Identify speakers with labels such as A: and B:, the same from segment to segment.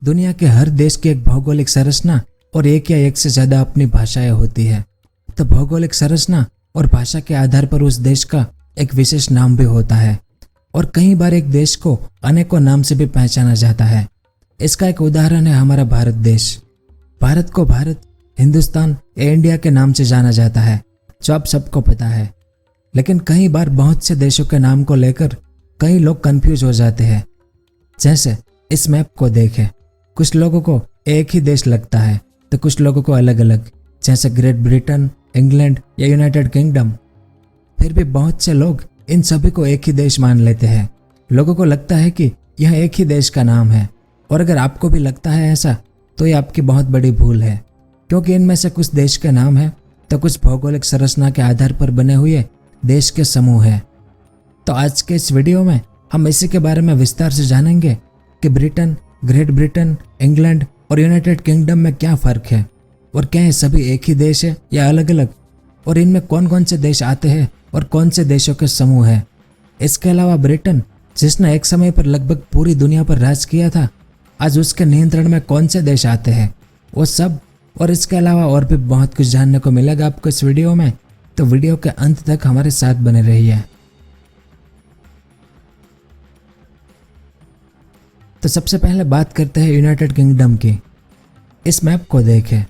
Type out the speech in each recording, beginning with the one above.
A: दुनिया के हर देश की एक भौगोलिक संरचना और एक या एक से ज़्यादा अपनी भाषाएं होती है। तो भौगोलिक संरचना और भाषा के आधार पर उस देश का एक विशेष नाम भी होता है और कई बार एक देश को अनेकों नाम से भी पहचाना जाता है। इसका एक उदाहरण है हमारा भारत देश। भारत को भारत, हिंदुस्तान या इंडिया के नाम से जाना जाता है, जो आप सबको पता है। लेकिन कई बार बहुत से देशों के नाम को लेकर कई लोग कंफ्यूज हो जाते हैं। जैसे इस मैप को देखें, कुछ लोगों को एक ही देश लगता है तो कुछ लोगों को अलग अलग, जैसे ग्रेट ब्रिटेन, इंग्लैंड या यूनाइटेड किंगडम। फिर भी बहुत से लोग इन सभी को एक ही देश मान लेते हैं। लोगों को लगता है कि यह एक ही देश का नाम है, और अगर आपको भी लगता है ऐसा तो ये आपकी बहुत बड़ी भूल है, क्योंकि इनमें से कुछ देश के नाम है तो कुछ भौगोलिक संरचना के आधार पर बने हुए देश के समूह हैं। तो आज के इस वीडियो में हम इसी के बारे में विस्तार से जानेंगे कि ब्रिटेन, ग्रेट ब्रिटेन, इंग्लैंड और यूनाइटेड किंगडम में क्या फ़र्क है, और क्या ये सभी एक ही देश है या अलग अलग, और इनमें कौन कौन से देश आते हैं और कौन से देशों के समूह हैं। इसके अलावा ब्रिटेन, जिसने एक समय पर लगभग पूरी दुनिया पर राज किया था, आज उसके नियंत्रण में कौन से देश आते हैं, वो सब और इसके अलावा और भी बहुत कुछ जानने को मिलेगा आपको इस वीडियो में। तो वीडियो के अंत तक हमारे साथ बने रहिए। तो सबसे पहले बात करते हैं यूनाइटेड किंगडम की। इस मैप को देखें,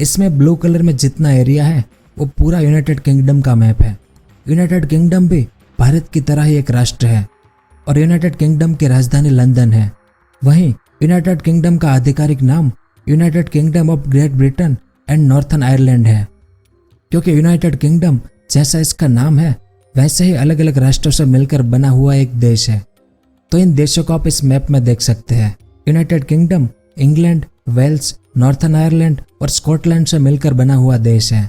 A: इसमें ब्लू कलर में जितना एरिया है वो पूरा यूनाइटेड किंगडम का मैप है। यूनाइटेड किंगडम भी भारत की तरह ही एक राष्ट्र है और यूनाइटेड किंगडम की राजधानी लंदन है। वहीं यूनाइटेड किंगडम का आधिकारिक नाम United kingdom of great Britain and northern Ireland है, क्योंकि यूनाइटेड किंगडम जैसा इसका नाम है वैसे ही अलग अलग राष्ट्रों से मिलकर बना हुआ एक देश है। तो इन देशों को आप इस मैप में देख सकते हैं। United Kingdom England, Wales, Northern Ireland और स्कॉटलैंड से मिलकर बना हुआ देश है।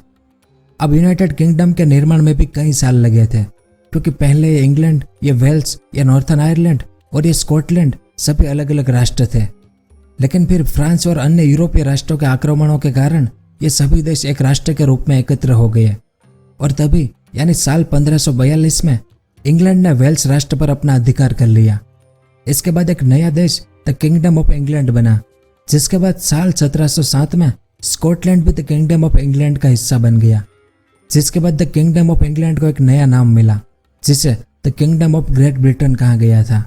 A: अब यूनाइटेड किंगडम के निर्माण में भी कई साल लगे थे, क्योंकि पहले ये इंग्लैंड, ये वेल्स, ये नॉर्थन आयरलैंड और ये स्कॉटलैंड सभी अलग अलग राष्ट्र थे। लेकिन फिर फ्रांस और अन्य यूरोपीय राष्ट्रों के आक्रमणों के कारण ये सभी देश एक राष्ट्र के रूप में एकत्र हो गए, और तभी यानी साल 1542 में इंग्लैंड ने वेल्स राष्ट्र पर अपना अधिकार कर लिया। इसके बाद एक नया देश द किंगडम ऑफ इंग्लैंड बना, जिसके बाद साल 1707 में स्कॉटलैंड भी द किंगडम ऑफ इंग्लैंड का हिस्सा बन गया, जिसके बाद द किंगडम ऑफ इंग्लैंड को एक नया नाम मिला, जिसे the kingdom of great Britain कहा गया था।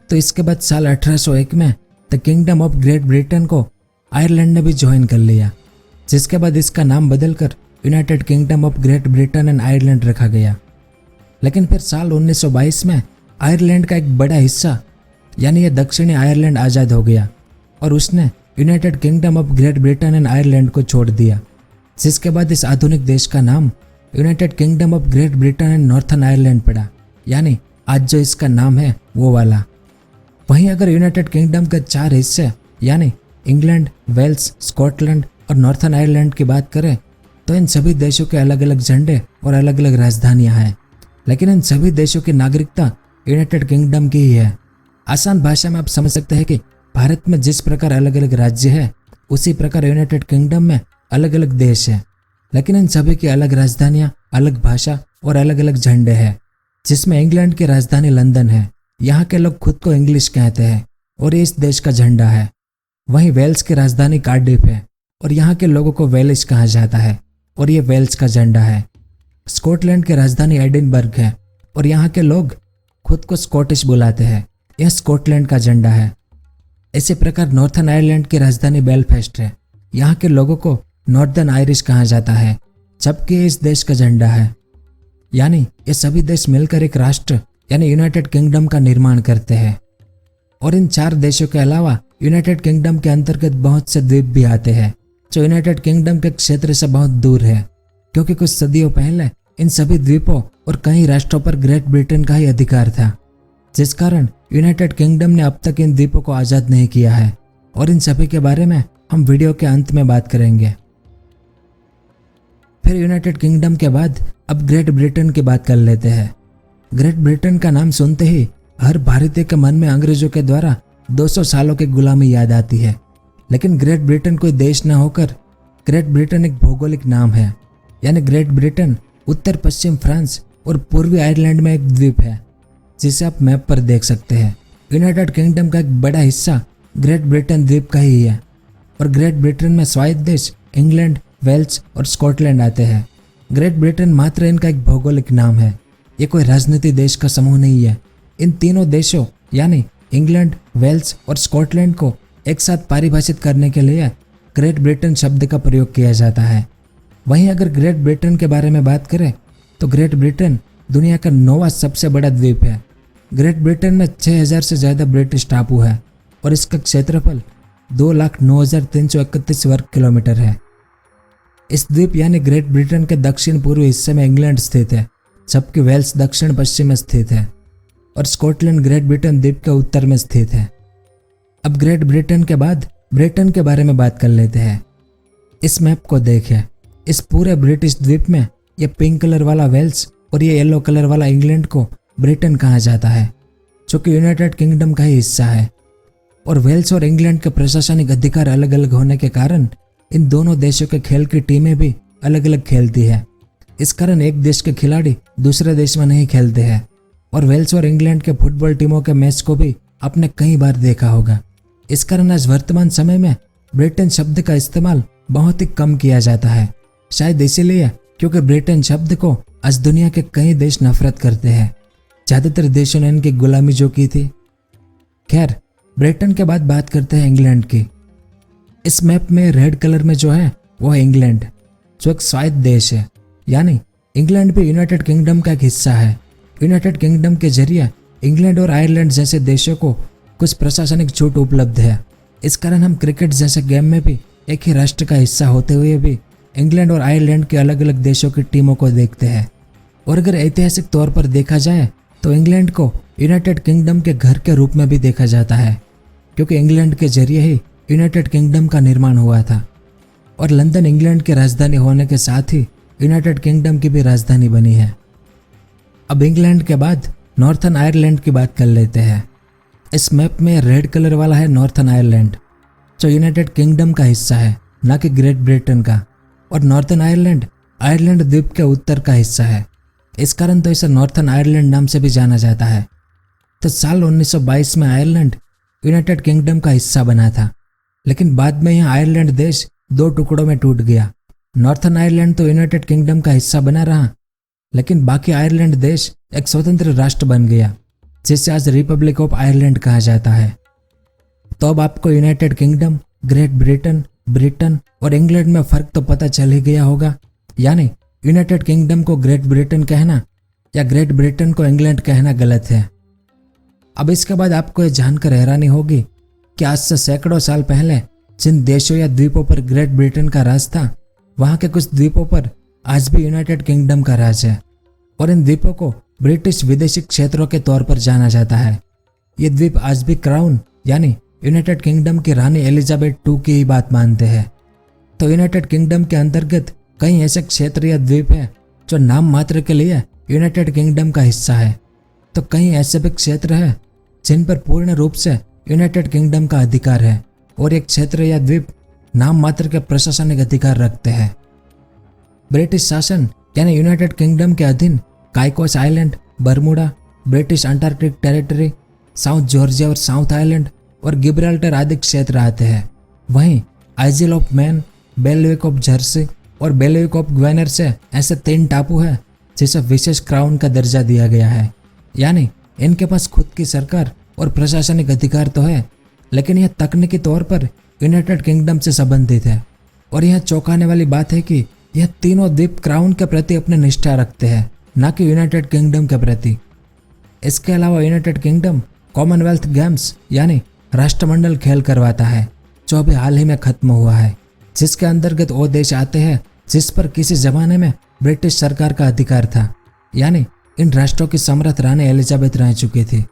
A: तो इसके बाद साल 1801 में the kingdom of great Britain को आयरलैंड ने भी ज्वाइन कर लिया, जिसके बाद इसका नाम बदलकर United kingdom of great Britain and Ireland रखा गया। लेकिन फिर साल 1922 में आयरलैंड का एक बड़ा हिस्सा यानी ये दक्षिणी आयरलैंड आज़ाद हो गया और उसने United kingdom of great Britain and Ireland को छोड़ दिया, जिसके बाद इस आधुनिक देश का नाम United kingdom of great Britain and northern Ireland पड़ा, यानी आज जो इसका नाम है वो वाला। वहीं अगर यूनाइटेड किंगडम के 4 हिस्से यानी इंग्लैंड, वेल्स, स्कॉटलैंड और नॉर्थन आयरलैंड की बात करें तो इन सभी देशों के अलग अलग झंडे और अलग अलग राजधानियां हैं, लेकिन इन सभी देशों की नागरिकता यूनाइटेड किंगडम की ही है। आसान भाषा में आप समझ सकते हैं कि भारत में जिस प्रकार अलग अलग राज्य है, उसी प्रकार यूनाइटेड किंगडम में अलग अलग देश है, लेकिन इन सभी की अलग राजधानियां, अलग भाषा और अलग अलग झंडे हैं। जिसमें इंग्लैंड की राजधानी लंदन है, यहाँ के लोग खुद को इंग्लिश कहते हैं और ये इस देश का झंडा है। वहीं वेल्स की राजधानी कार्डिफ है और यहाँ के लोगों को वेलिश कहा जाता है और ये वेल्स का झंडा है। स्कॉटलैंड की राजधानी एडिनबर्ग है और यहाँ के लोग खुद को स्कॉटिश बुलाते हैं, यह स्कॉटलैंड का झंडा है। इसी प्रकार नॉर्थन आयरलैंड की राजधानी बेलफास्ट है, यहाँ के लोगों को नॉर्दर्न आयरिश कहा जाता है, जबकि इस देश का झंडा है। यानी ये सभी देश मिलकर एक राष्ट्र यानी यूनाइटेड किंगडम का निर्माण करते हैं। और इन 4 देशों के अलावा यूनाइटेड किंगडम के अंतर्गत बहुत से द्वीप भी आते हैं, जो यूनाइटेड किंगडम के क्षेत्र से बहुत दूर है, क्योंकि कुछ सदियों पहले इन सभी द्वीपों और कई राष्ट्रों पर ग्रेट ब्रिटेन का ही अधिकार था, जिस कारण यूनाइटेड किंगडम ने अब तक इन द्वीपों को आज़ाद नहीं किया है। और इन सभी के बारे में हम वीडियो के अंत में बात करेंगे। फिर यूनाइटेड किंगडम के बाद अब ग्रेट ब्रिटेन की बात कर लेते हैं। ग्रेट ब्रिटेन का नाम सुनते ही हर भारतीय के मन में अंग्रेजों के द्वारा 200 सालों की गुलामी याद आती है, लेकिन ग्रेट ब्रिटेन कोई देश न होकर ग्रेट ब्रिटेन एक भौगोलिक नाम है। यानी ग्रेट ब्रिटेन उत्तर पश्चिम फ्रांस और पूर्वी आयरलैंड में एक द्वीप है, जिसे आप मैप पर देख सकते हैं। यूनाइटेड किंगडम का एक बड़ा हिस्सा ग्रेट ब्रिटेन द्वीप का ही है और ग्रेट ब्रिटेन में स्वायत्त देश इंग्लैंड, वेल्स और स्कॉटलैंड आते हैं। ग्रेट ब्रिटेन मात्र इनका एक भौगोलिक नाम है, ये कोई राजनीतिक देश का समूह नहीं है। इन तीनों देशों यानी इंग्लैंड, वेल्स और स्कॉटलैंड को एक साथ परिभाषित करने के लिए ग्रेट ब्रिटेन शब्द का प्रयोग किया जाता है। वहीं अगर ग्रेट ब्रिटेन के बारे में बात करें तो ग्रेट ब्रिटेन दुनिया का 9वां सबसे बड़ा द्वीप है। ग्रेट ब्रिटेन में 6000 से ज़्यादा ब्रिटिश टापू है और इसका क्षेत्रफल 2,09,331 वर्ग किलोमीटर है। इस द्वीप यानी ग्रेट ब्रिटेन के दक्षिण पूर्वी हिस्से में इंग्लैंड स्थित है, जबकि वेल्स दक्षिण पश्चिम में स्थित है और स्कॉटलैंड ग्रेट ब्रिटेन द्वीप के उत्तर में स्थित है। अब ग्रेट ब्रिटेन के बाद ब्रिटेन के बारे में बात कर लेते हैं। इस मैप को देखें, इस पूरे ब्रिटिश द्वीप में ये पिंक कलर वाला वेल्स और ये येलो कलर वाला इंग्लैंड को ब्रिटेन कहा जाता है, जो कि यूनाइटेड किंगडम का ही हिस्सा है। और वेल्स और इंग्लैंड के प्रशासनिक अधिकार अलग अलग होने के कारण इन दोनों देशों के खेल की टीमें भी अलग अलग खेलती है। इस कारण एक देश के खिलाड़ी दूसरे देश में नहीं खेलते हैं और वेल्स और इंग्लैंड के फुटबॉल टीमों के मैच को भी आपने कई बार देखा होगा। इस कारण आज वर्तमान समय में ब्रिटेन शब्द का इस्तेमाल बहुत ही कम किया जाता है, शायद इसीलिए क्योंकि ब्रिटेन शब्द को आज दुनिया के कई देश नफरत करते हैं। ज़्यादातर देशों ने इनकी गुलामी जो की थी। खैर, ब्रिटेन के बाद बात करते हैं इंग्लैंड की। इस मैप में रेड कलर में जो है वो है इंग्लैंड, जो एक स्वायत्त देश है, यानी इंग्लैंड भी यूनाइटेड किंगडम का एक हिस्सा है। यूनाइटेड किंगडम के जरिए इंग्लैंड और आयरलैंड जैसे देशों को कुछ प्रशासनिक छूट उपलब्ध है। इस कारण हम क्रिकेट जैसे गेम में भी एक ही राष्ट्र का हिस्सा होते हुए भी इंग्लैंड और आयरलैंड के अलग अलग देशों की टीमों को देखते हैं। और अगर ऐतिहासिक तौर पर देखा जाए तो इंग्लैंड को यूनाइटेड किंगडम के घर के रूप में भी देखा जाता है, क्योंकि इंग्लैंड के जरिए ही यूनाइटेड किंगडम का निर्माण हुआ था और लंदन इंग्लैंड की राजधानी होने के साथ ही यूनाइटेड किंगडम की भी राजधानी बनी है। अब इंग्लैंड के बाद नॉर्थर्न आयरलैंड की बात कर लेते हैं। इस मैप में रेड कलर वाला है नॉर्थर्न आयरलैंड, जो यूनाइटेड किंगडम का हिस्सा है, ना कि ग्रेट ब्रिटेन का। और नॉर्थर्न आयरलैंड आयरलैंड द्वीप के उत्तर का हिस्सा है, इस कारण तो इसे नॉर्थर्न आयरलैंड नाम से भी जाना जाता है। तो साल 1922 में आयरलैंड यूनाइटेड किंगडम का हिस्सा बना था, लेकिन बाद में यह आयरलैंड देश 2 टुकड़ों में टूट गया। नॉर्थर्न आयरलैंड तो यूनाइटेड किंगडम का हिस्सा बना रहा, लेकिन बाकी आयरलैंड देश एक स्वतंत्र राष्ट्र बन गया, जिसे आज रिपब्लिक ऑफ आयरलैंड कहा जाता है। तो अब आपको United kingdom, great Britain, Britain और इंग्लैंड में फ़र्क तो पता चल ही गया होगा, यानी यूनाइटेड किंगडम को ग्रेट ब्रिटेन कहना या ग्रेट ब्रिटेन को इंग्लैंड कहना गलत है। अब इसके बाद आपको ये जानकर हैरानी होगी कि आज से सैकड़ों साल पहले जिन देशों या द्वीपों पर ग्रेट ब्रिटेन का राज था, वहाँ के कुछ द्वीपों पर आज भी यूनाइटेड किंगडम का राज है और इन द्वीपों को ब्रिटिश विदेशी क्षेत्रों के तौर पर जाना जाता है। ये द्वीप आज भी क्राउन यानी यूनाइटेड किंगडम की रानी एलिजाबेथ II की ही बात मानते हैं। तो यूनाइटेड किंगडम के अंतर्गत कई ऐसे क्षेत्र या द्वीप हैं जो नाम मात्र के लिए यूनाइटेड किंगडम का हिस्सा है, तो कई ऐसे भी क्षेत्र हैं जिन पर पूर्ण रूप से यूनाइटेड किंगडम का अधिकार है और एक क्षेत्र या द्वीप नाम मात्र के प्रशासनिक अधिकार रखते हैं। ब्रिटिश शासन यानी यूनाइटेड किंगडम के अधीन Caicos Island, Bermuda, British Antarctic Territory, South Georgia और साउथ आइलैंड और गिब्राल्टर आदि क्षेत्र आते हैं। वहीं Isle of Man, Bailiwick of Jersey और बेलविक ऑफ ग्वेनर से ऐसे 3 टापू हैं जिसे विशेष क्राउन का दर्जा दिया गया है, यानी इनके पास खुद की सरकार और प्रशासनिक अधिकार तो है, लेकिन यह तकनीकी तौर पर यूनाइटेड किंगडम से संबंधित है। और यह चौंकाने वाली बात है कि यह तीनों द्वीप क्राउन के प्रति अपनी निष्ठा रखते हैं, न कि यूनाइटेड किंगडम के प्रति। इसके अलावा यूनाइटेड किंगडम कॉमनवेल्थ गेम्स यानी राष्ट्रमंडल खेल करवाता है, जो अभी हाल ही में खत्म हुआ है, जिसके अंतर्गत वो देश आते हैं जिस पर किसी जमाने में ब्रिटिश सरकार का अधिकार था, यानी इन राष्ट्रों की सम्राट रानी एलिजाबेथ रह चुकी थी।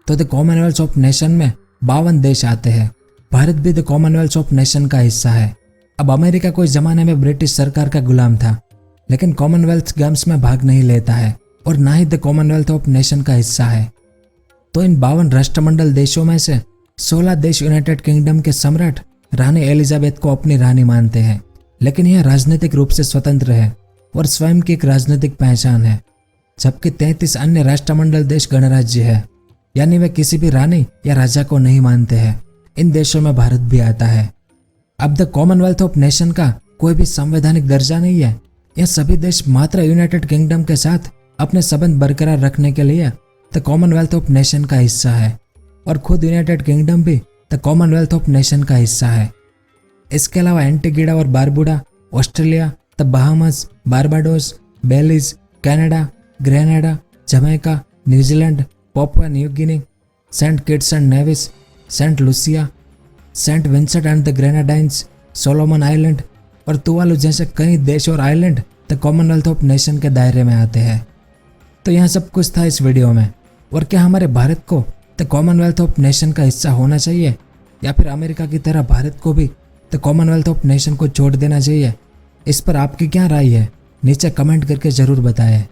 A: तो द कॉमनवेल्थ ऑफ नेशन में 52 देश आते हैं। भारत भी द कॉमनवेल्थ ऑफ नेशन का हिस्सा है। अब अमेरिका कोई जमाने में ब्रिटिश सरकार का गुलाम था, लेकिन कॉमनवेल्थ गेम्स में भाग नहीं लेता है और ना ही द कॉमनवेल्थ ऑफ नेशन का हिस्सा है। तो इन 52 राष्ट्रमंडल देशों में से 16 देश यूनाइटेड किंगडम के सम्राट रानी एलिजाबेथ को अपनी रानी मानते हैं, लेकिन यह राजनीतिक रूप से स्वतंत्र है और स्वयं की एक राजनीतिक पहचान है, जबकि 33 अन्य राष्ट्रमंडल देश गणराज्य है, यानी वे किसी भी रानी या राजा को नहीं मानते हैं इन देशों में भारत भी आता है। अब द कॉमनवेल्थ ऑफ नेशन का कोई भी संवैधानिक दर्जा नहीं है। यह सभी देश मात्र यूनाइटेड किंगडम के साथ अपने संबंध बरकरार रखने के लिए द कॉमनवेल्थ ऑफ नेशन का हिस्सा है और खुद यूनाइटेड किंगडम भी द कॉमनवेल्थ ऑफ नेशन का हिस्सा है। इसके अलावा एंटीगिडा और Barbuda, Australia, the Bahamas, Barbados, Belize, Canada, Grenada, Jamaica, New Zealand, Papua New Guinea, Saint Kitts and Nevis, Saint Lucia, Saint Vincent and the Grenadines, Solomon Island और Tuvalu जैसे कई देश और island the Commonwealth of Nation के दायरे में आते हैं। तो यह सब कुछ था इस वीडियो में। और क्या हमारे भारत को द कॉमनवेल्थ ऑफ नेशन का हिस्सा होना चाहिए या फिर अमेरिका की तरह भारत को भी द कॉमनवेल्थ ऑफ नेशन को छोड़ देना चाहिए? इस पर आपकी क्या राय है? नीचे कमेंट करके ज़रूर बताएं।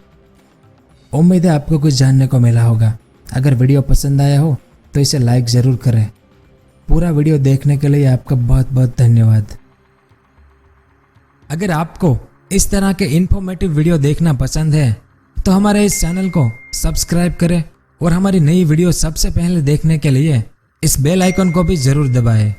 A: उम्मीद है आपको कुछ जानने को मिला होगा। अगर वीडियो पसंद आया हो तो इसे लाइक ज़रूर करें। पूरा वीडियो देखने के लिए आपका बहुत बहुत धन्यवाद। अगर आपको इस तरह के इन्फॉर्मेटिव वीडियो देखना पसंद है तो हमारे इस चैनल को सब्सक्राइब करें और हमारी नई वीडियो सबसे पहले देखने के लिए इस बेल आइकन को भी ज़रूर दबाएं।